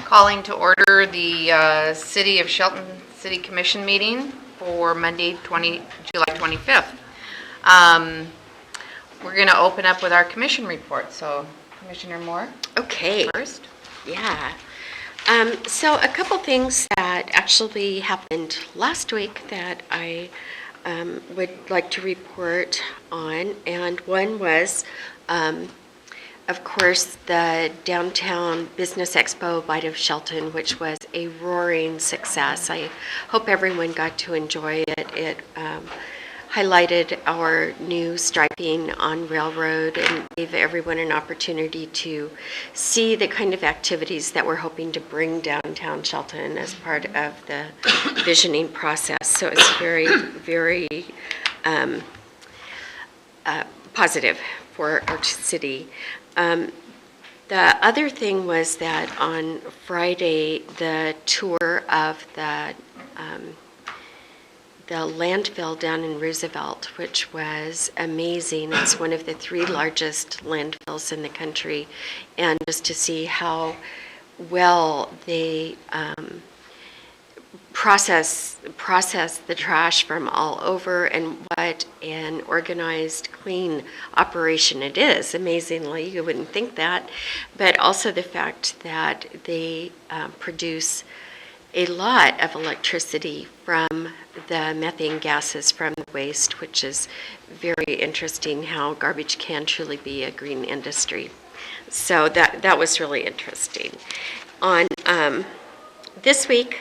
Calling to order the City of Shelton City Commission meeting for Monday, July 25th. We're going to open up with our commission report. So, Commissioner Moore, okay. First. Yeah. So a couple things that actually happened last week that I would like to report on, and one was, of course, the Downtown Business Expo Bite of Shelton, which was a roaring success. I hope everyone got to enjoy it. It highlighted our new striping on Railroad and gave everyone an opportunity to see the kind of activities that we're hoping to bring downtown Shelton as part of the visioning process. So it's very, very positive for our city. The other thing was that on Friday, the tour of the landfill down in Roosevelt, which was amazing. It's one of the 3 largest landfills in the country, and just to see how well they process the trash from all over, and what an organized, clean operation it is. Amazingly, you wouldn't think that, but also the fact that they produce a lot of electricity from the methane gases from the waste, which is very interesting how garbage can truly be a green industry. So that was really interesting. On this week,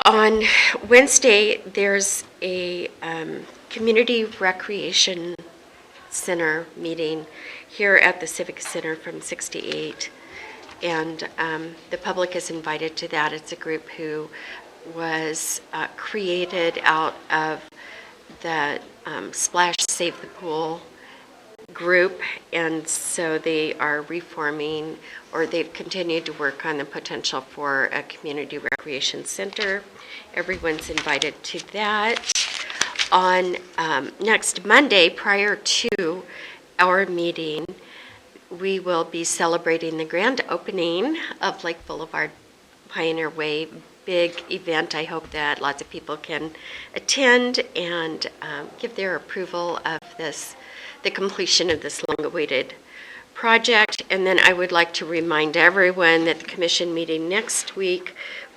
on Wednesday, there's a community recreation center meeting here at the Civic Center from 6 to 8. And the public is invited to that. It's a group who was created out of the Splash Save the Pool group, and so they are reforming, or they've continued to work on the potential for a community recreation center. Everyone's invited to that. On next Monday, prior to our meeting, we will be celebrating the grand opening of Lake Boulevard Pioneer Way. Big event. I hope that lots of people can attend and give their approval of the completion of this long-awaited project. And then I would like to remind everyone that the commission meeting next week,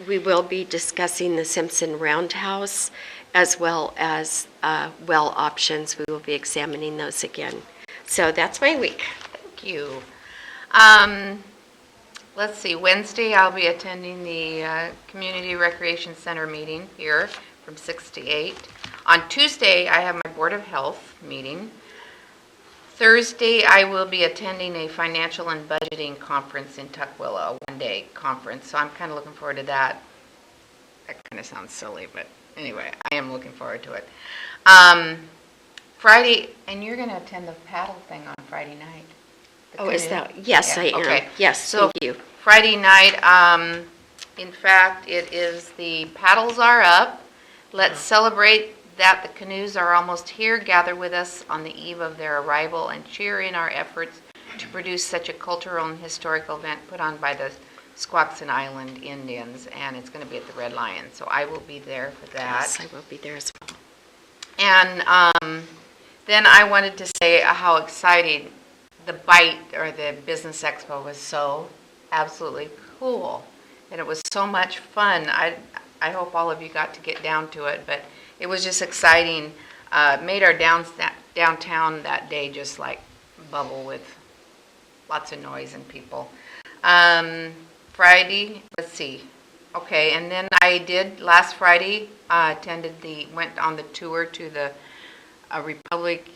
we will be discussing the Simpson Roundhouse as well as well options. We will be examining those again. So that's my week. You. Let's see, Wednesday I'll be attending the Community Recreation Center meeting here from 6 to 8. On Tuesday I have my Board of Health meeting. Thursday I will be attending a financial and budgeting conference in Tukwila, a one-day conference, so I'm kind of looking forward to that. That kind of sounds silly, but anyway, I am looking forward to it. Friday, and you're going to attend the paddle thing on Friday night. Oh, is that? Yes, yeah. I am. Okay. Yes, so thank you. Friday night, in fact, it is the paddles are up. Let's celebrate that the canoes are almost here. Gather with us on the eve of their arrival and cheer in our efforts to produce such a cultural and historical event put on by the Squaxin Island Indians, and it's going to be at the Red Lion. So I will be there for that. Yes, I will be there as well. And then I wanted to say how exciting the Bite, or the Business Expo, was so absolutely cool, and it was so much fun. I hope all of you got to get down to it, but it was just exciting. Made our downtown that day just like bubble with lots of noise and people. Friday, let's see. Okay, and then I did last Friday. Went on the tour to the Republic.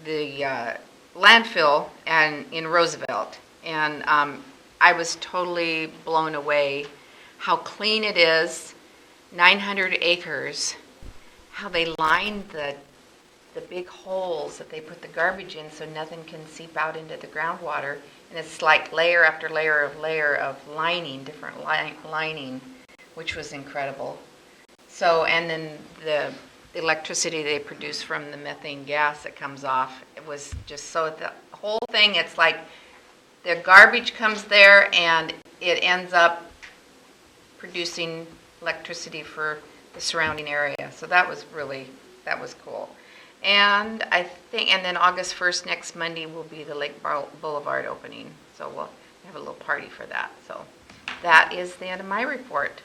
The landfill and in Roosevelt, and I was totally blown away how clean it is. 900 acres, how they lined the big holes that they put the garbage in so nothing can seep out into the groundwater, and it's like layer after layer of lining, different lining, which was incredible. So, and then the electricity they produce from the methane gas that comes off, it was just so, the whole thing, it's like the garbage comes there and it ends up producing electricity for the surrounding area. So that was cool. And and then August 1st, next Monday, will be the Lake Boulevard opening. So we'll have a little party for that. So that is the end of my report.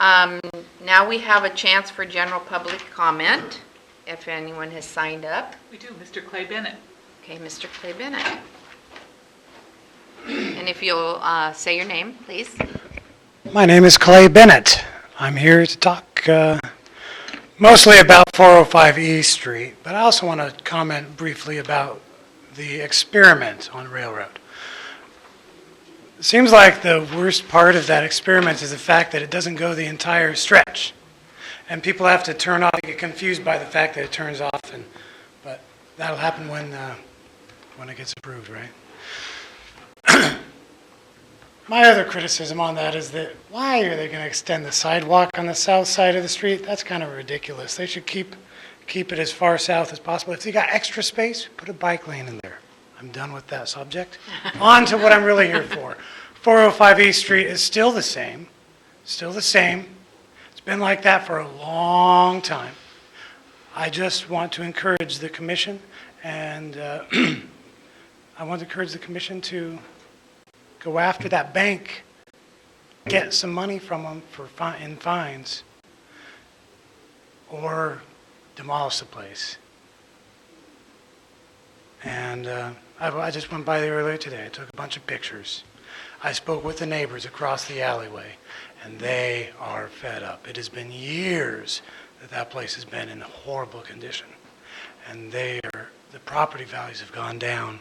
Now we have a chance for general public comment, if anyone has signed up. We do, Mr. Clay Bennett. Okay, Mr. Clay Bennett. And if you'll say your name, please. My name is Clay Bennett. I'm here to talk mostly about 405 East Street, but I also want to comment briefly about the experiment on Railroad. It seems like the worst part of that experiment is the fact that it doesn't go the entire stretch. And people have to turn off, they get confused by the fact that it turns off, but that'll happen when it gets approved, right? My other criticism on that is that why are they going to extend the sidewalk on the south side of the street? That's kind of ridiculous. They should keep it as far south as possible. If they got extra space, put a bike lane in there. I'm done with that subject. On to what I'm really here for. 405 East Street is still the same. Still the same. It's been like that for a long time. I just want to encourage the commission, and I want to encourage the commission to go after that bank, get some money from them in fines, or demolish the place. And I just went by there earlier today. I took a bunch of pictures. I spoke with the neighbors across the alleyway, and they are fed up. It has been years that place has been in horrible condition, and the property values have gone down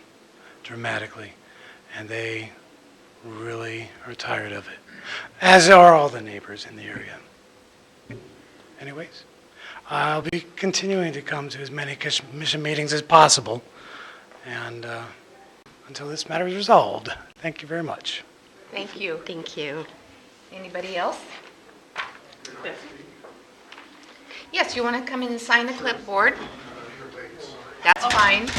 dramatically, and they really are tired of it, as are all the neighbors in the area. Anyways, I'll be continuing to come to as many commission meetings as possible, and until this matter is resolved. Thank you very much. Thank you. Thank you. Anybody else? Yes. Yes, you want to come in and sign the clipboard? That's fine.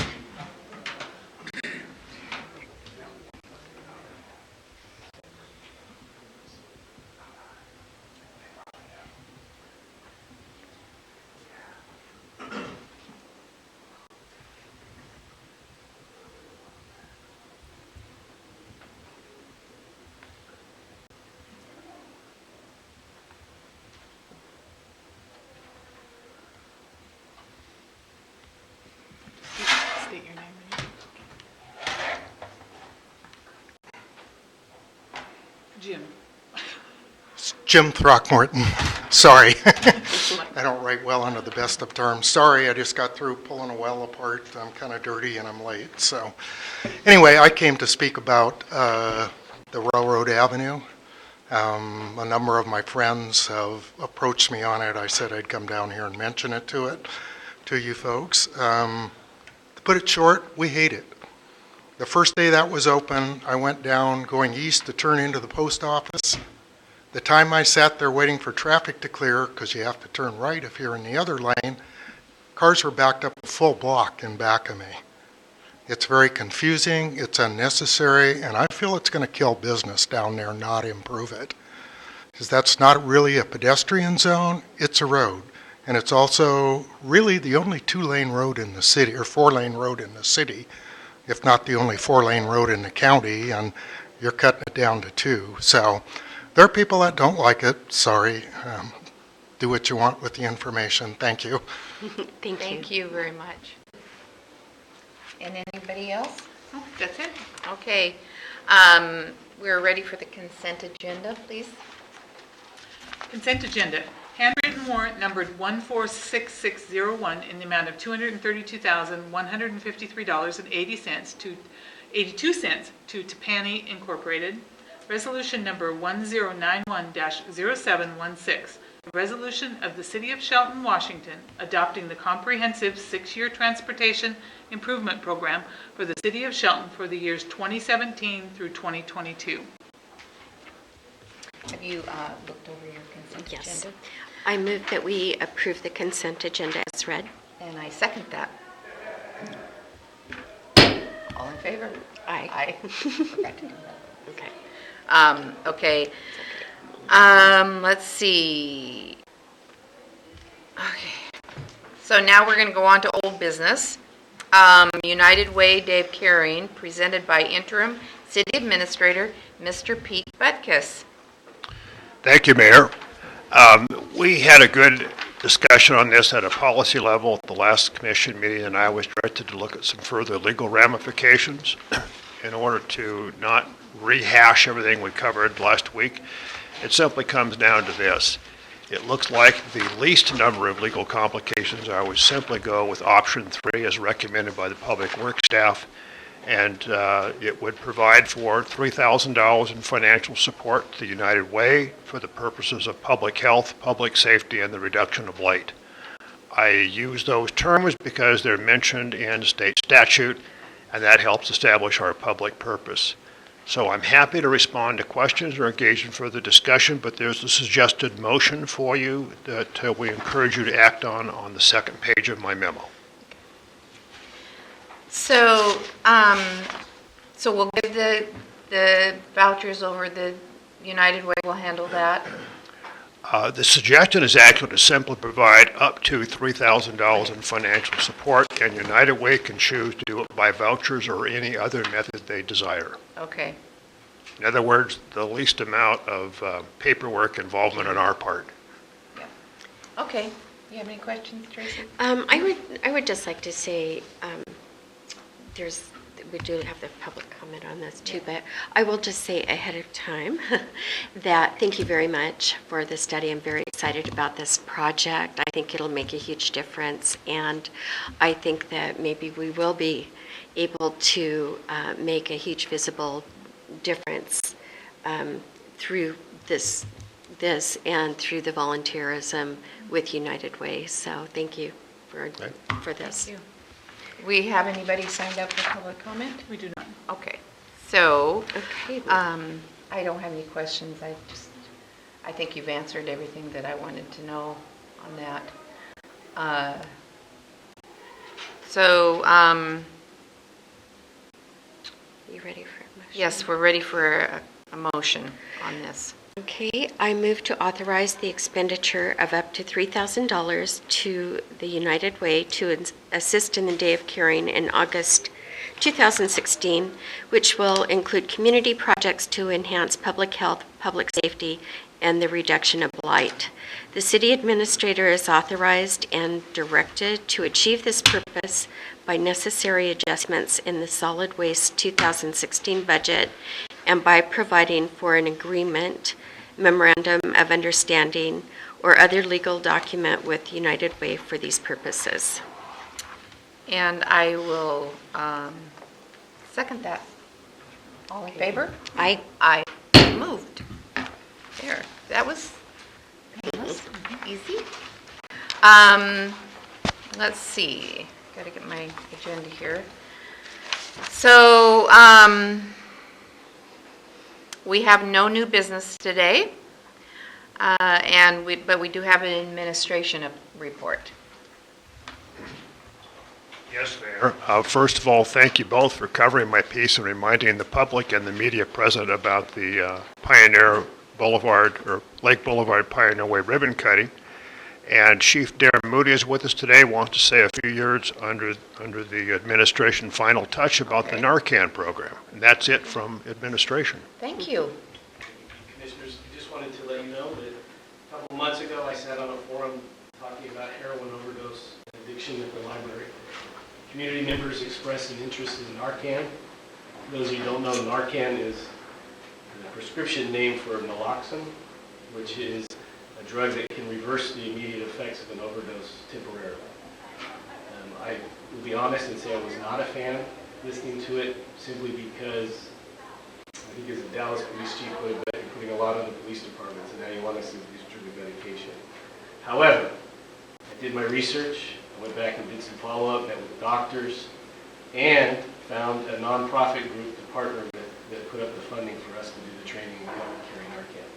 State your name. Jim. Jim Throckmorton. Sorry. I don't write well under the best of terms. Sorry, I just got through pulling a well apart. I'm kind of dirty and I'm late. So anyway, I came to speak about the Railroad Avenue. A number of my friends have approached me on it. I said I'd come down here and mention it to you folks. To put it short, we hate it. The first day that was open, I went down going east to turn into the post office. The time I sat there waiting for traffic to clear, because you have to turn right if you're in the other lane, cars were backed up a full block in back of me. It's very confusing, it's unnecessary, and I feel it's going to kill business down there, not improve it. Because that's not really a pedestrian zone, it's a road. And it's also really the only 2-lane road in the city, or 4-lane road in the city, if not the only 4-lane road in the county, and you're cutting it down to 2. So there are people that don't like it. Sorry. Do what you want with the information. Thank you. Thank you very much. And anybody else? Oh, that's it. Okay. We're ready for the consent agenda, please. Consent agenda. Handwritten warrant numbered 146601 in the amount of $232,153.82 to Tapani Incorporated. Resolution number 1091-0716. A resolution of the City of Shelton, Washington, adopting the comprehensive 6-year transportation improvement program for the City of Shelton for the years 2017 through 2022. Have you looked over your consent Yes. agenda? I move that we approve the consent agenda as read. And I second that. All in favor? Aye. Aye. Forgot to do that. Okay. Okay. Let's see. Okay. So now we're going to go on to old business. United Way Dave Carring, presented by interim city administrator, Mr. Pete Butkus. Thank you, Mayor. We had a good discussion on this at a policy level at the last commission meeting, and I was directed to look at some further legal ramifications in order to not rehash everything we covered last week. It simply comes down to this. It looks like the least number of legal complications, I would simply go with option 3 as recommended by the public works staff, and it would provide for $3,000 in financial support to the United Way for the purposes of public health, public safety, and the reduction of blight. I use those terms because they're mentioned in state statute, and that helps establish our public purpose. So I'm happy to respond to questions or engage in further discussion, but there's a suggested motion for you that we encourage you to act on the second page of my memo. So, so we'll give the vouchers over, the United Way will handle that. The suggestion is actually to simply provide up to $3,000 in financial support, and United Way can choose to do it by vouchers or any other method they desire. Okay. In other words, the least amount of paperwork involvement on our part. Yeah. Okay. You have any questions, Tracy? I would just like to say, we do have the public comment on this too, but I will just say ahead of time that thank you very much for the study. I'm very excited about this project. I think it'll make a huge difference, and I think that maybe we will be able to make a huge visible difference through this and through the volunteerism with United Way. So thank you for this. Thank you. We have anybody signed up for public comment? We do not. Okay. So, Okay. I don't have any questions. I think you've answered everything that I wanted to know on that. So, You ready for a motion? yes, we're ready for a motion on this. Okay, I move to authorize the expenditure of up to $3,000 to the United Way to assist in the Day of Caring in August 2016, which will include community projects to enhance public health, public safety, and the reduction of blight. The city administrator is authorized and directed to achieve this purpose by necessary adjustments in the solid waste 2016 budget and by providing for an agreement, memorandum of understanding, or other legal document with United Way for these purposes. And I will second that. All in favor? I Aye. Moved. There. That was painless. Easy. Let's see. Got to get my agenda here. So, we have no new business today, but we do have an administration report. Yes, Mayor. First of all, thank you both for covering my piece and reminding the public and the media present about the Pioneer Boulevard or Lake Boulevard Pioneer Way ribbon cutting. And Chief Darren Moody is with us today, wants to say a few words under the administration final touch about the Narcan program. And that's it from administration. Thank you. Commissioners, I just wanted to let you know that a couple of months ago, I sat on a forum talking about heroin overdose and addiction at the library. Community members expressed an interest in Narcan. For those of you who don't know, Narcan is the prescription name for naloxone, which is a drug that can reverse the immediate effects of an overdose temporarily. I will be honest and say I was not a fan of listening to it simply because I think as a Dallas police chief put it back, you're putting a lot on the police departments, and now you want us to distribute medication. However, I did my research, I went back and did some follow-up, met with doctors, and found a nonprofit group to partner with that put up the funding for us to do the training and help carry Narcan.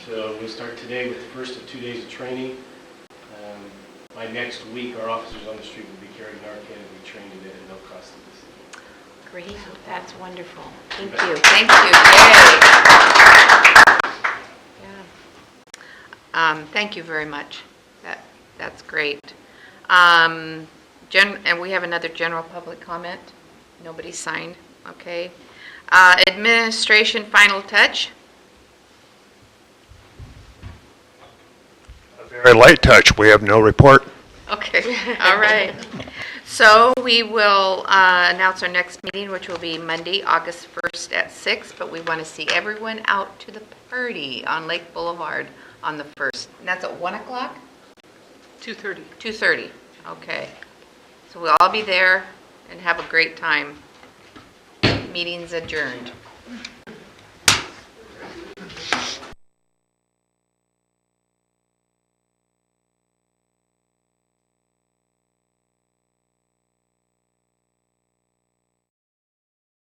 So we'll start today with the first of 2 days of training. By next week, our officers on the street will be carrying Narcan and be trained in it at no cost to the city. Great, that's wonderful. Thank you. Thank you, yay. Thank you very much. That's great. And we have another general public comment. Nobody signed, okay. Administration final touch. A very light touch. We have no report. Okay, all right. So we will announce our next meeting, which will be Monday, August 1st at 6, but we want to see everyone out to the party on Lake Boulevard on the 1st. And that's at 1 o'clock? 2:30. 2:30, okay. So we'll all be there and have a great time. Meeting's adjourned.